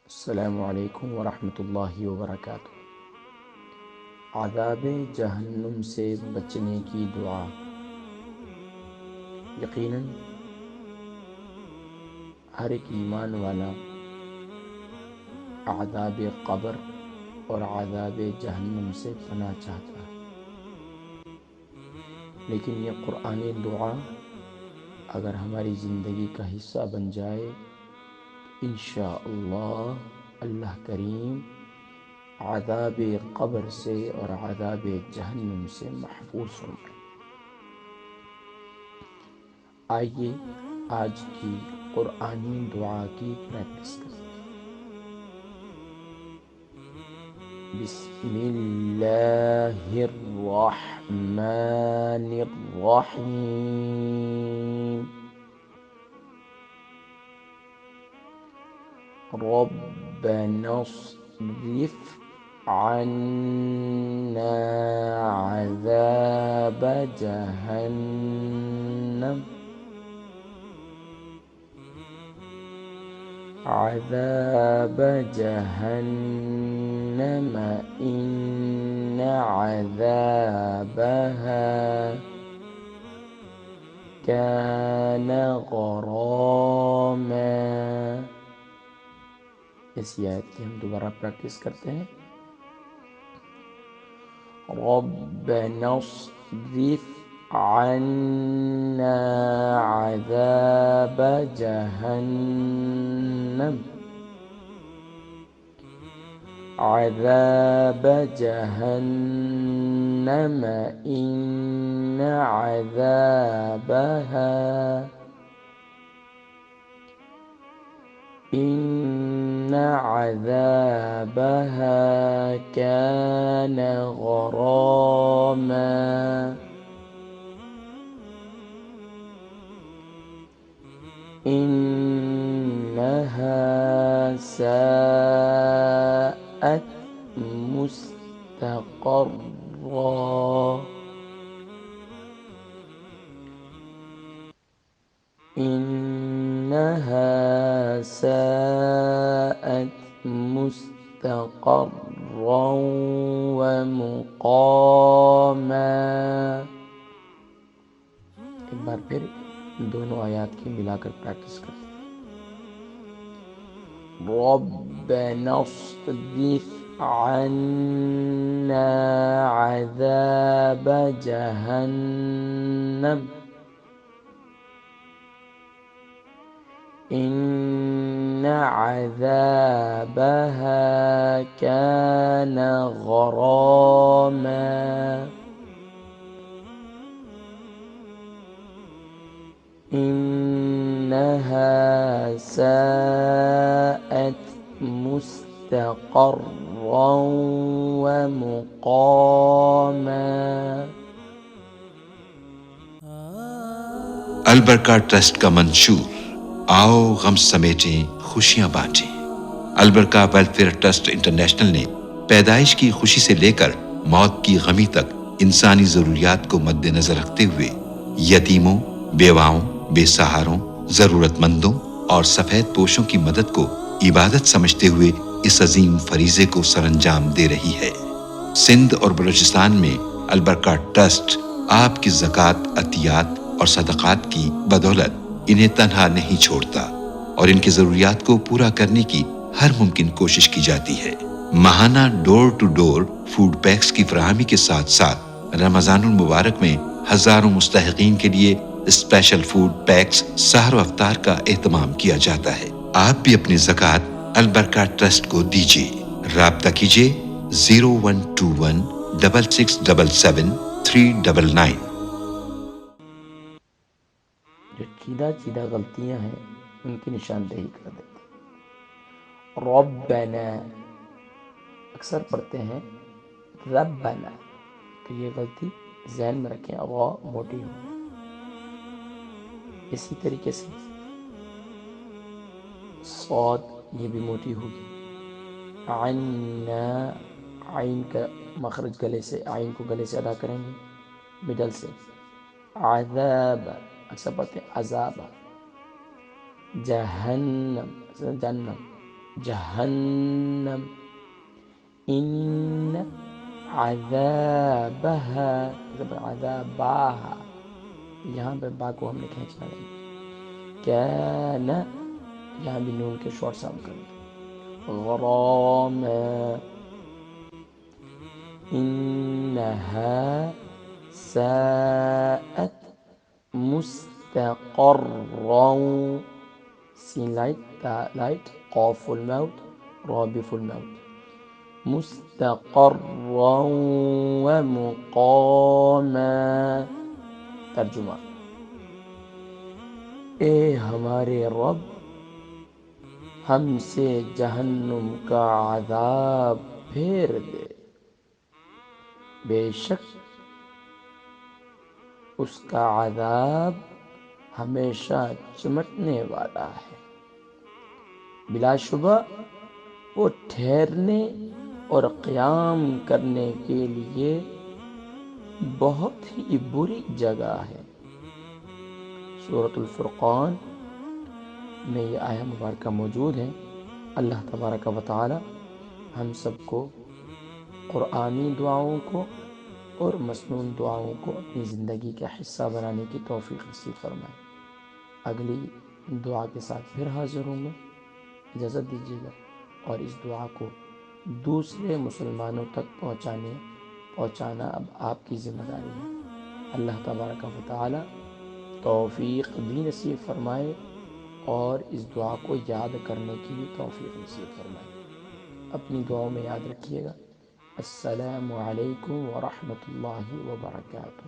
السلام علیکم ورحمۃ اللہ وبرکاتہ۔ عذاب جہنم سے بچنے کی دعا۔ یقیناً ہر ایک ایمان والا عذاب قبر اور عذاب جہنم سے پناہ چاہتا ہے، لیکن یہ قرآنی دعا اگر ہماری زندگی کا حصہ بن جائے تو انشاءاللہ اللہ کریم عذاب قبر سے اور عذاب جہنم سے محفوظ فرمائے۔ آئیے آج کی قرآنی دعا کی پریکٹس کرتے ہیں۔ بسم اللہ الرحمن الرحیم۔ ربنا اصرف عنا عذاب جہنم إن عذابها كان غراما۔ اس آیت کی ہم دوبارہ پریکٹس کرتے ہیں۔ ربنا اصرف عنا عذاب جہنم إن عذابها كان غراما۔ إنها ساءت مستقرا إنها ساءت مستقرا ومقاما۔ ایک بار پھر دونوں آیات کی ملا کر پریکٹس کرتے ہیں۔ ربنا اصرف عنا عذاب جہنم إن عذابها كان غراما۔ إنها ساءت مستقرا ومقاما۔ البرکہ ٹرسٹ کا منشور آؤ غم سمیٹیں خوشیاں بانٹیں۔ البرکہ ویلفیئر ٹرسٹ انٹرنیشنل نے پیدائش کی خوشی سے لے کر موت کی غمی تک انسانی ضروریات کو مد نظر رکھتے ہوئے یتیموں، بیواؤں، بے سہاروں، ضرورت مندوں اور سفید پوشوں کی مدد کو عبادت سمجھتے ہوئے اس عظیم فریضے کو سر انجام دے رہی ہے۔ سندھ اور بلوچستان میں البرکہ ٹرسٹ آپ کی زکوٰۃ، عطیات اور صدقات کی بدولت انہیں تنہا نہیں چھوڑتا اور ان کی ضروریات کو پورا کرنے کی ہر ممکن کوشش کی جاتی ہے۔ ماہانہ ڈور ٹو ڈور فوڈ پیکس کی فراہمی کے ساتھ ساتھ رمضان المبارک میں ہزاروں مستحقین کے لیے اسپیشل فوڈ پیکس سحر و افطار کا اہتمام کیا جاتا ہے۔ آپ بھی اپنی زکوٰۃ البرکہ ٹرسٹ کو دیجیے۔ رابطہ کیجیے 01216677 جو چیدہ غلطیاں ہیں ان کی نشاندہی کر دیتے ہیں۔ ربنا اکثر پڑھتے ہیں ربنا، تو یہ غلطی ذہن میں رکھیں، را موٹی ہو۔ اسی طریقے سے صاد یہ بھی موٹی ہوگی۔ عنا عین کا مخرج گلے سے، عین کو گلے سے ادا کریں گے مڈل سے۔ عذاب اکثر پڑھتے ہیں عذاب، جہنم جہنم جہنم ان عذابها عذابها، یہاں پہ با کو ہم نے کھینچنا نہیں، کان یہاں بھی نون کے شارٹ ساؤنڈ کرنا، غراما انہا ساءت مستقرا، سین لائٹ تا لائٹ قاف الموت را بف الموت، مستقرا ومقاما۔ ترجمہ، اے ہمارے رب ہم سے جہنم کا عذاب پھیر دے، بے شک اس کا عذاب ہمیشہ چمٹنے والا ہے، بلا شبہ وہ ٹھہرنے اور قیام کرنے کے لیے بہت ہی بری جگہ ہے۔ سورۃ الفرقان میں یہ آیہ مبارکہ موجود ہے۔ اللہ تبارک و تعالی ہم سب کو قرآنی دعاؤں کو اور مسنون دعاؤں کو اپنی زندگی کا حصہ بنانے کی توفیق نصیب فرمائے۔ اگلی دعا کے ساتھ پھر حاضر ہوں گا، اجازت دیجیے گا، اور اس دعا کو دوسرے مسلمانوں تک پہنچانا اب آپ کی ذمہ داری ہے۔ اللہ تبارک و تعالی توفیق بھی نصیب فرمائے اور اس دعا کو یاد کرنے کی بھی توفیق نصیب فرمائے۔ اپنی دعاؤں میں یاد رکھیے گا۔ السلام علیکم ورحمۃ اللہ وبرکاتہ۔